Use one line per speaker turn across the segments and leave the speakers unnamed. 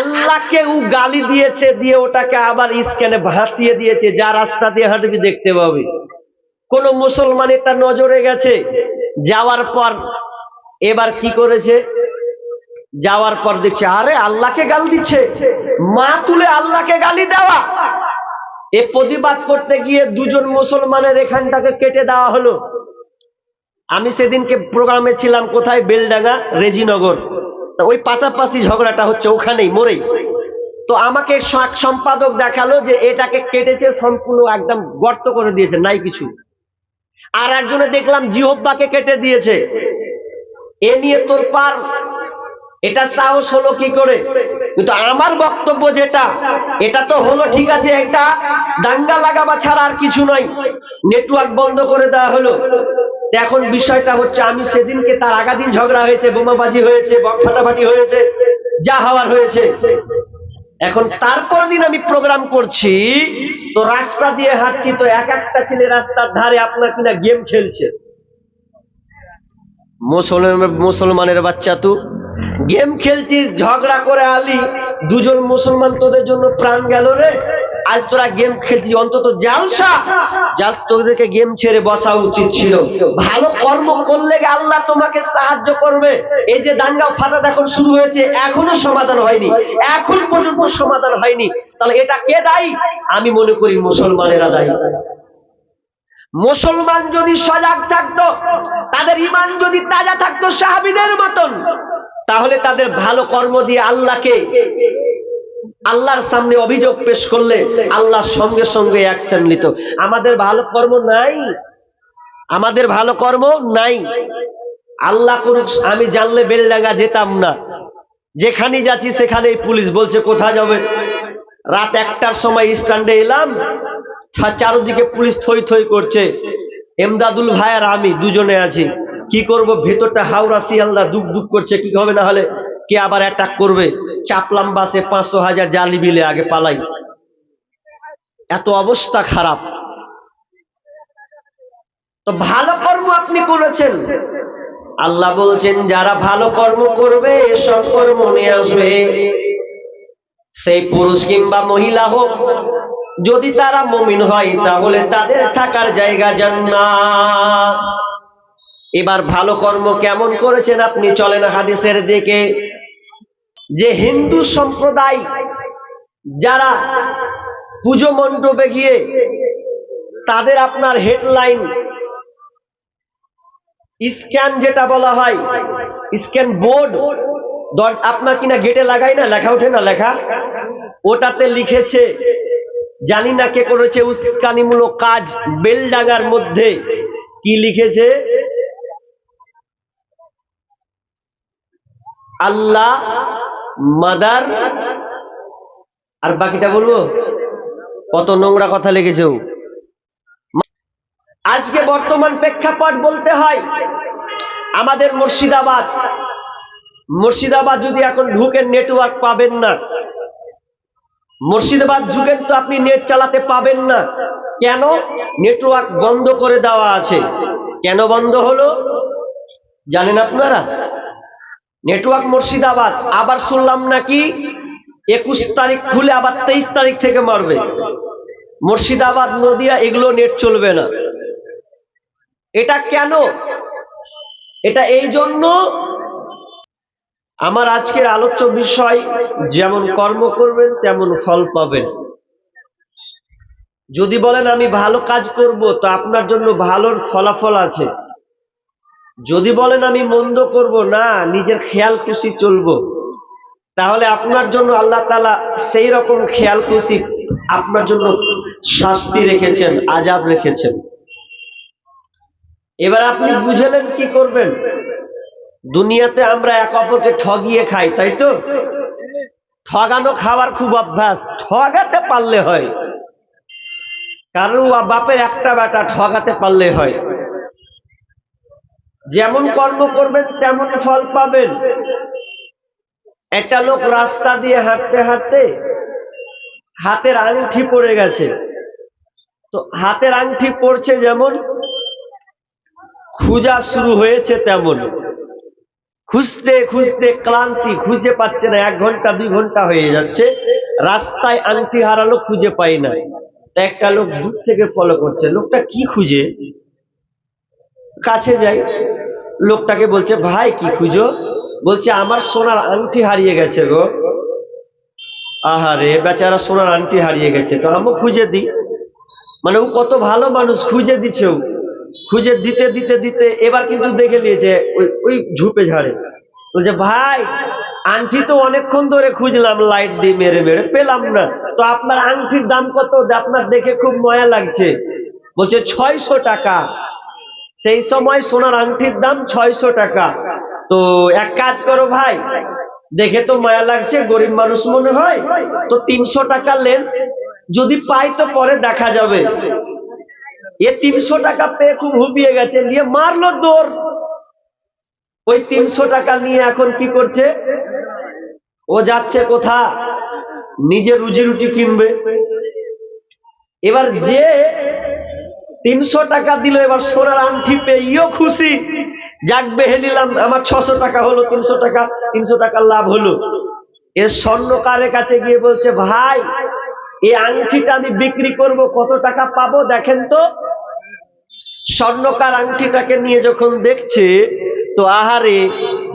আল্লাহকে ও গালি দিয়েছে, দিয়ে ওটাকে আবার স্ক্যানে ভাসিয়ে দিয়েছে, যা রাস্তা দিয়ে হাঁটবি দেখতে পাবি। কোন মুসলমান এটা নজরে গেছে, যাওয়ার পর এবার কি করেছে, যাওয়ার পর দেখছে আরে আল্লাহকে গালি দিচ্ছে, মা তুলে আল্লাহকে গালি দেওয়া। এ প্রতিবাদ করতে গিয়ে দুজন মুসলমানের এখানটাকে কেটে দেওয়া হলো। আমি সেদিনকে প্রোগ্রামে ছিলাম, কোথায়, বেলডাঙ্গা রেজিনগর, ওই পাশাপাশি ঝগড়াটা হচ্ছে, ওখানেই মোড়েই। তো আমাকে সম্পাদক দেখালো যে এটাকে কেটেছে সম্পূর্ণ, একদম গর্ত করে দিয়েছে, নাই কিছু। আর একজনে দেখলাম জিহ্বাকে কেটে দিয়েছে। এ নিয়ে তোর পার, এটা সাহস হলো কি করে? কিন্তু আমার বক্তব্য যেটা, এটা তো হলো ঠিক আছে, এটা দাঙ্গা লাগাবা ছাড়া আর কিছু নয়, নেটওয়ার্ক বন্ধ করে দেওয়া হলো। এখন বিষয়টা হচ্ছে, আমি সেদিনকে, তার আগা দিন ঝগড়া হয়েছে, বোমাবাজি হয়েছে, বম ফাটাফাটি হয়েছে, যা হওয়ার হয়েছে। এখন তারপর দিন আমি প্রোগ্রাম করছি, তো রাস্তা দিয়ে হাঁটছি, তো এক একটা ছেলে রাস্তার ধারে আপনার কিনা গেম খেলছে। মুসলমানের বাচ্চা, তুই গেম খেলছিস, ঝগড়া করে আলি, দুজন মুসলমান তোদের জন্য প্রাণ গেল রে। আজ তোরা গেম খেলছিস, অন্তত জালসা তোদেরকে গেম ছেড়ে বসা উচিত ছিল। ভালো কর্ম করলে আল্লাহ তোমাকে সাহায্য করবে। এই যে দাঙ্গা ফাসাদ এখন শুরু হয়েছে, এখনো সমাধান হয়নি, এখন পর্যন্ত সমাধান হয়নি, তাহলে এটা কে দায়ী? আমি মনে করি মুসলমানেরা দায়ী। মুসলমান যদি সজাগ থাকতো, তাদের ঈমান যদি তাজা থাকতো সাহাবীদের মতন, তাহলে তাদের ভালো কর্ম দিয়ে আল্লাহর সামনে অভিযোগ পেশ করলে আল্লাহ সঙ্গে সঙ্গে অ্যাকশন নিত। আমাদের ভালো কর্ম নাই, আমাদের ভালো কর্ম নাই। আল্লাহ করুক, আমি জানলে বেলডাঙ্গা যেতাম না, যেখানে যাচ্ছি সেখানেই পুলিশ বলছে কোথায় যাবে। রাত 1টার সময় স্ট্যান্ডে এলাম, চারদিকে পুলিশ থই থই করছে। এমদাদুল ভাই আর আমি দুজনে আছি, কি করব, ভেতরটা হাওড়া শিয়ালদা দুক দুক করছে, কি হবে না হলে কে আবার অ্যাটাক করবে। চাপলাম বাসে, 500,000 জালি বিলে, আগে পালাই। এত অবস্থা খারাপ। তো ভালো কর্ম আপনি করেছেন, আল্লাহ বলছেন যারা ভালো কর্ম করবে, সৎ কর্ম নিয়ে আসবে, সেই পুরুষ কিংবা মহিলা হোক, যদি তারা মুমিন হয়, তাহলে তাদের থাকার জায়গা জান্নাত। এবার ভালো কর্ম কেমন করেছেন আপনি চলেন হাদিসের দিকে। যে হিন্দু সম্প্রদায় যারা পুজো মণ্ডপে গিয়ে তাদের আপনার হেডলাইন স্ক্যান, যেটা বলা হয় স্ক্যান বোর্ড, আপনার কিনা গেটে লাগাই না, লেখা ওঠে না, লেখা, ওটাতে লিখেছে, জানি না কে করেছে, উস্কানিমূলক কাজ। বেলডাঙ্গার মধ্যে কি লিখেছে, আল্লাহ মাদার, আর বাকিটা বলবো, কত নোংরা কথা লিখেছে। আজকে বর্তমান প্রেক্ষাপট বলতে হয়, আমাদের মুর্শিদাবাদ যদি এখন ঢুকেন, নেটওয়ার্ক পাবেন না। মুর্শিদাবাদ ঢুকেন তো আপনি নেট চালাতে পাবেন না। কেন? নেটওয়ার্ক বন্ধ করে দেওয়া আছে। কেন বন্ধ হলো জানেন আপনারা? নেটওয়ার্ক মুর্শিদাবাদ, আবার শুনলাম নাকি 21 তারিখ খুলে আবার 23 তারিখ থেকে মারবে। মুর্শিদাবাদ, নদিয়া, এগুলো নেট চলবে না। এটা কেন? এটা এই জন্য, আমার আজকের আলোচ্য বিষয়, যেমন কর্ম করবেন তেমন ফল পাবেন। যদি বলেন আমি ভালো কাজ করব, তো আপনার জন্য ভালোর ফলাফল আছে। যদি বলেন আমি মন্দ করব না, নিজের খেয়াল খুশি চলবো, তাহলে আপনার জন্য আল্লাহ তাআলা সেই রকম খেয়াল খুশি আপনার জন্য শাস্তি রেখেছেন, আযাব রেখেছেন। এবার আপনি বুঝলেন কি করবেন। দুনিয়াতে আমরা এক অপরকে ঠগিয়ে খাই, তাই তো? ঠগানো খাওয়ার খুব অভ্যাস, ঠগাতে পারলে হয়। কারণ বাপের একটা বেটা, ঠগাতে পারলে হয়। যেমন কর্ম করবেন তেমন ফল পাবেন। একটা লোক রাস্তা দিয়ে হাঁটতে হাঁটতে হাতের আংটি পড়ে গেছে। তো হাতের আংটি পড়ছে যেমন, খোঁজা শুরু হয়েছে তেমন। খুঁজতে খুঁজতে ক্লান্তি, খুঁজে পাচ্ছে না, 1 ঘন্টা 2 ঘন্টা হয়ে যাচ্ছে, রাস্তায় আংটি হারালো, খুঁজে পাই না। তা একটা লোক দূর থেকে ফলো করছে, লোকটা কি খুঁজে, কাছে যাই, লোকটাকে বলছে, ভাই কি খুঁজো? বলছে, আমার সোনার আংটি হারিয়ে গেছে গো। আহারে বেচারা, সোনার আংটি হারিয়ে গেছে, তো আমিও খুঁজে দিই। মানে ও কত ভালো মানুষ, খুঁজে দিচ্ছে। ও খুঁজে দিতে দিতে দিতে এবার কিন্তু দেখে নিয়েছে ওই ঝুপে ঝাড়ে। বলছে, ভাই আংটি তো অনেকক্ষণ ধরে খুঁজলাম, লাইট দিয়ে মেরে মেরে পেলাম না, তো আপনার আংটির দাম কত? আপনার দেখে খুব ময়া লাগছে। বলছে, 600 টাকা। সেই সময় সোনার আংটির দাম 600 টাকা। তো এক কাজ করো ভাই, দেখে তো মায়া লাগছে, গরিব মানুষ মনে হয়, তো 300 টাকা নেন, যদি পাই তো পরে দেখা যাবে। এ 300 টাকা পেয়ে খুব হুপিয়ে গেছে, নিয়ে মারলো দৌড়। ওই 300 টাকা নিয়ে এখন কি করছে, ও যাচ্ছে কোথা, নিজে রুজি রুটি কিনবে। এবার যে 300 টাকা দিল, এবার সোনার আংটি পেয়ে ইও খুশি, যাক বেহেলিলাম, আমার 600 টাকা হলো, 300 টাকা লাভ হলো। এ স্বর্ণকারের কাছে গিয়ে বলছে, ভাই এই আংটিটা আমি বিক্রি করব, কত টাকা পাবো দেখেন তো। স্বর্ণকার আংটিটাকে নিয়ে যখন দেখছে, তো আহারে,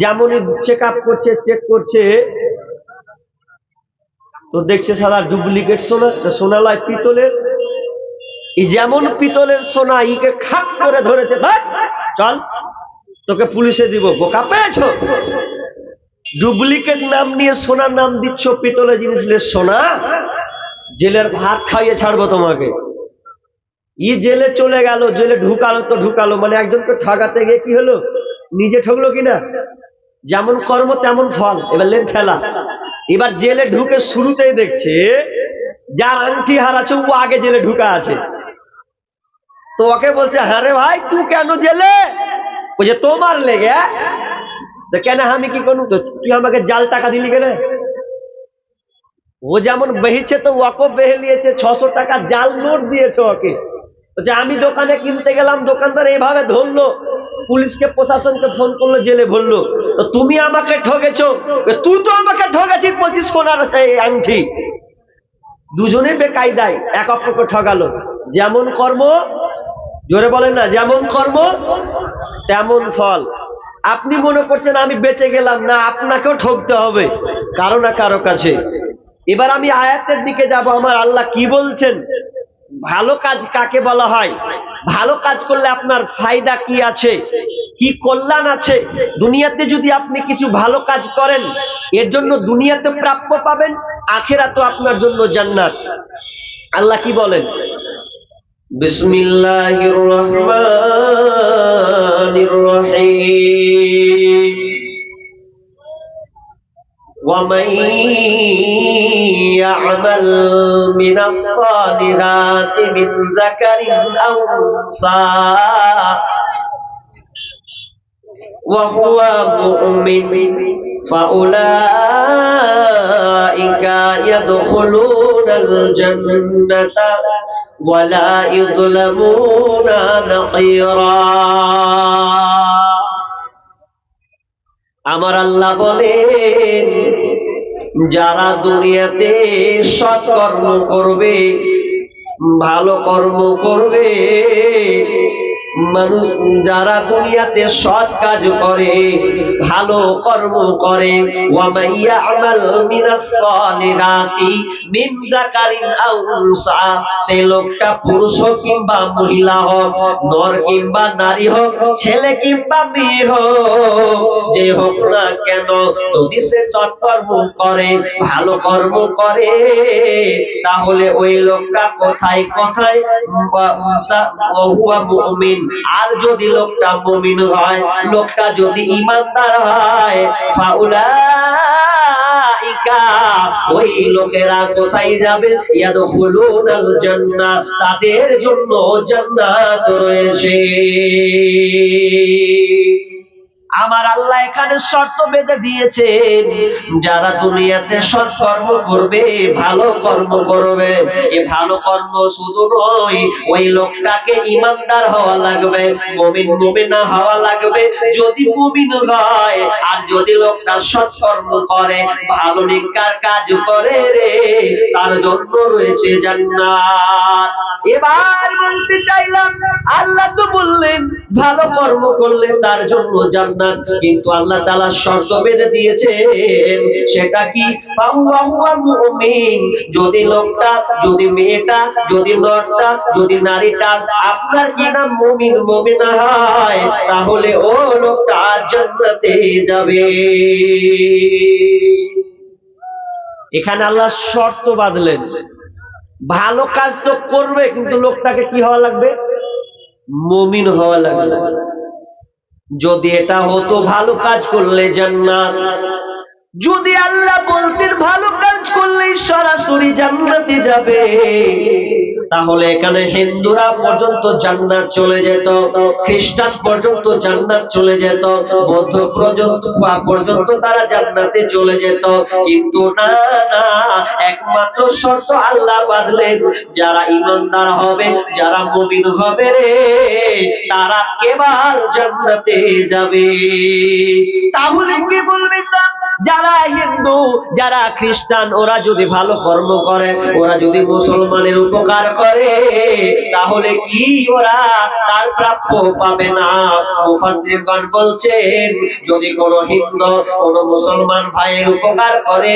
যেমনই চেক আপ করছে, চেক করছে, তো দেখছে সারা ডুপ্লিকেট সোনা, সোনালয় পিতলের। এই যেমন পিতলের সোনা, ইকে খাপ করে ধরেছে, চল তোকে পুলিশে দিব, বোকা পেয়েছো? ডুপ্লিকেট নাম নিয়ে সোনার নাম দিচ্ছ, পিতলের জিনিস সোনা, জেলের ভাত খাইয়ে ছাড়বো তোমাকে। ই জেলে চলে গেল, জেলে ঢুকালো তো ঢুকালো, মানে একজনকে ঠগাতে গিয়ে কি হলো, নিজে ঠকলো কিনা। যেমন কর্ম তেমন ফল, এবার লেন ঠেলা। এবার জেলে ঢুকে শুরুতেই দেখছে যার আংটি হারাচ্ছে ও আগে জেলে ঢুকা আছে। তো ওকে বলছে, হ্যাঁ রে ভাই তুই কেন জেলে? বলছে, তোমার লেগে। কেন, আমি কি করুন, তুই আমাকে জাল টাকা দিলি কেন? ও যেমন বেহিছে তো ওকে বেহে নিয়েছে, 600 টাকা জাল নোট দিয়েছে ওকে। বলছে, আমি দোকানে কিনতে গেলাম, দোকানদার এইভাবে ধরলো, পুলিশকে প্রশাসনকে ফোন করলো, জেলে ভরলো, তো তুমি আমাকে ঠকেছো। তুই তো আমাকে ঠকেছিস বলছিস সোনার আংটি। দুজনে বেকায়দায় এক অপরকে ঠগালো। যেমন কর্ম, জোরে বলেন না, যেমন কর্ম তেমন ফল। আপনি মনে করছেন আমি বেঁচে গেলাম, না, আপনাকেও ঠকতে হবে কারো না কারো কাছে। এবার আমি আয়াতের দিকে যাব, আমার আল্লাহ কি বলছেন, ভালো কাজ কাকে বলা হয়, ভালো কাজ করলে আপনার ফায়দা কি আছে, কি কল্যাণ আছে। দুনিয়াতে যদি আপনি কিছু ভালো কাজ করেন, এর জন্য দুনিয়াতে প্রাপ্য পাবেন, আখিরাতেও আপনার জন্য জান্নাত। আল্লাহ কি বলেন, বিসমিল্লাহির রহমানির রহিম, ومن يعمل من الصالحات من ذكر أو أنثى وهو مؤمن فأولئك يدخلون الجنة ولا يظلمون نقيرا। আমার আল্লাহ বলেন, যারা দুনিয়াতে সৎ কর্ম করবে, ভালো কর্ম করবে, মানুষ যারা দুনিয়াতে সৎ কাজ করে, ভালো কর্ম করে, ওয়ামাইয়া আমাল মিনাস সালিহাতি মিন যাকারিন আও উনসা, সেই লোকটা পুরুষ হোক কিংবা মহিলা হোক, নর কিংবা নারী হোক, ছেলে কিংবা মেয়ে হোক, যে হোক না কেন, যদি সে সৎ কর্ম করে, ভালো কর্ম করে, তাহলে ওই লোকটা কোথায় কোথায় ওয়া মুমিন, আর যদি লোকটা মুমিন হয়, লোকটা যদি ঈমানদার হয়, ফাউলাইকা, ওই লোকেরা কোথায় যাবে, ইয়াদখুলুনাল জান্নাহ, তাদের জন্য জান্নাত রয়েছে। আমার আল্লাহ এখানে শর্ত বেঁধে দিয়েছেন, যারা দুনিয়াতে সৎকর্ম করবে, ভালো কর্ম করবে, এই ভালো কর্ম শুধু নয়, ওই লোকটাকে ইমানদার হওয়া লাগবে, মুমিন মুমিনা হওয়া লাগবে। যদি মুমিন হয় আর যদি লোকটা সৎকর্ম করে, ভালো নেককার কাজ করে রে, তার জন্য রয়েছে জান্নাত। এবার বলতে চাইলাম, আল্লাহ তো বললেন ভালো কর্ম করলে তার জন্য জান্নাত, কিন্তু আল্লাহ তাআলা শর্ত বেঁধে দিয়েছেন, সেটা কি? ফাহুয়া মুমিন। যদি লোকটা, যদি মেয়েটা, যদি নরটা, যদি নারীটা আপনার কি নাম মুমিন মুমিনা হয়, তাহলে ও লোকটা জান্নাতে যাবে। এখানে আল্লাহ শর্ত বাঁধলেন, ভালো কাজ তো করবে, কিন্তু লোকটাকে কি হওয়া লাগবে? মুমিন হওয়া লাগবে। যদি এটা হতো ভালো কাজ করলে জান্নাত, যদি আল্লাহ বলতেন ভালো কাজ করলে সরাসরি জান্নাতে যাবে, তাহলে এখানে হিন্দুরা পর্যন্ত জান্নাত চলে যেত, খ্রিস্টান পর্যন্ত জান্নাত চলে যেত, বৌদ্ধ পর্যন্ত তারা জান্নাতে চলে যেত। কিন্তু না না, একমাত্র শর্ত আল্লাহ বাঁধলেন, যারা ইমানদার হবে, যারা মুমিন হবে রে, তারা কেবল জান্নাতে যাবে। তাহলে কি বলবে স্যার? যারা হিন্দু, যারা খ্রিস্টান, ওরা যদি ভালো কর্ম করে, ওরা যদি মুসলমানের উপকার করে, তাহলে কি ওরা তার প্রাপ্য পাবে না? মুফাসসিরগণ বলছেন, যদি কোনো হিন্দু কোনো মুসলমান ভাইয়ের উপকার করে,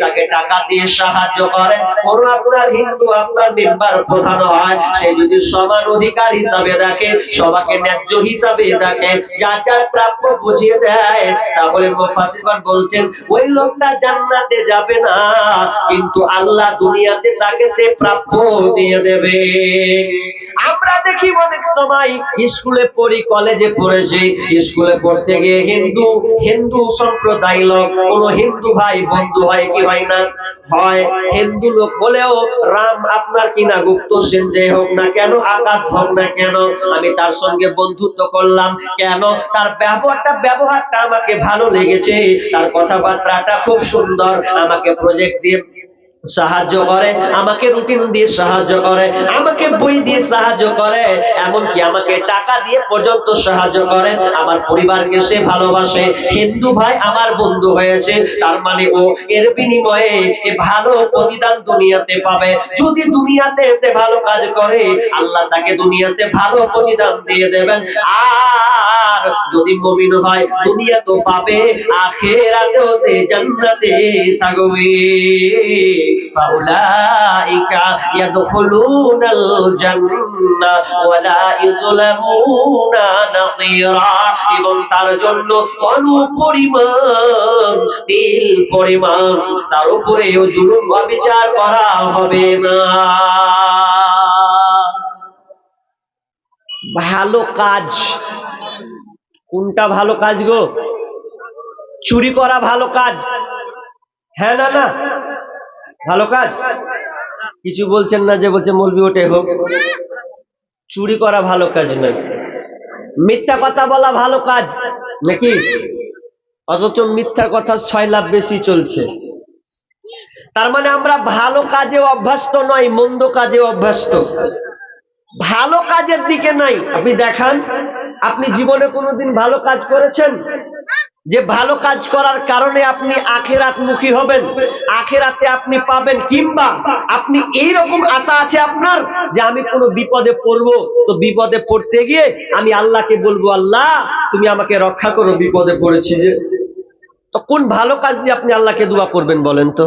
তাকে টাকা দিয়ে সাহায্য করে, কোনো আপনার হিন্দু আপনার মেম্বার প্রধান হয়, সে যদি সমান অধিকার হিসাবে দেখে, সবাইকে ন্যায্য হিসাবে দেখে, যার যার প্রাপ্য বুঝিয়ে দেয়, তাহলে মুফাসসিরগণ বলছেন ওই লোকটা জান্নাতে যাবে না, কিন্তু আল্লাহ দুনিয়াতে তাকে সে প্রাপ্য দিয়ে দেবে। আমরা দেখি অনেক সময় স্কুলে পড়ি, কলেজে পড়েছি, স্কুলে পড়তে গিয়ে হিন্দু সম্প্রদায় লোক, কোন হিন্দু ভাই বন্ধু হয় কি হয় না? হয়। হিন্দু লোক হলেও রাম আপনার কিনা গুপ্ত সেন যে হোক না কেন, আকাশ হোক না কেন, আমি তার সঙ্গে বন্ধুত্ব করলাম কেন? তার ব্যবহারটা আমাকে ভালো লেগেছে, তার কথাবার্তাটা খুব সুন্দর, আমাকে প্রজেক্ট দিয়ে সাহায্য করে, আমাকে রুটিন দিয়ে সাহায্য করে, আমাকে বই দিয়ে সাহায্য করে, এমনকি আমাকে টাকা দিয়ে পর্যন্ত সাহায্য করে, আমার পরিবারকে সে ভালোবাসে। হিন্দু ভাই আমার বন্ধু হয়েছে, তার মানে ও এর বিনিময়ে ভালো প্রতিদান দুনিয়াতে পাবে। যদি দুনিয়াতে সে ভালো কাজ করে, আল্লাহ তাকে দুনিয়াতে ভালো প্রতিদান দিয়ে দেবেন। আর যদি মুমিন হয়, দুনিয়া তো পাবে, আখিরাতেও সে জান্নাতে থাকবে। ফাউলাইকা ইয়াদখুলুনাল জান্নাহ ওয়ালা ইযলামুনা নাকিরা, এবং তার জন্য অনুপরিমাণ তিল পরিমাণ তার উপরেও জুলুম অবিচার করা হবে না। ভালো কাজ কোনটা? ভালো কাজ গো? চুরি করা ভালো কাজ? হ্যাঁ না না, ভালো কাজ? কিছু বলছেন না, যে বলছে মৌলবি ওঠে হোক। চুরি করা ভালো কাজ নয়। মিথ্যা কথা বলা ভালো কাজ নাকি? অথচ মিথ্যা কথা 6 লাখ বেশি চলছে। তার মানে আমরা ভালো কাজে অভ্যস্ত নয়, মন্দ কাজে অভ্যস্ত, ভালো কাজের দিকে নাই। আপনি দেখান, আপনি জীবনে কোনোদিন ভালো কাজ করেছেন যে ভালো কাজ করার কারণে আপনি আখিরাত মুখী হবেন, আখিরাতে আপনি পাবেন, কিংবা আপনি এই রকম আশা আছে আপনার যে আমি কোনো বিপদে পড়বো, তো বিপদে পড়তে গিয়ে আমি আল্লাহকে বলবো, আল্লাহ তুমি আমাকে রক্ষা করো, বিপদে পড়েছি যে। তো কোন ভালো কাজ দিয়ে আপনি আল্লাহকে দোয়া করবেন বলেন তো?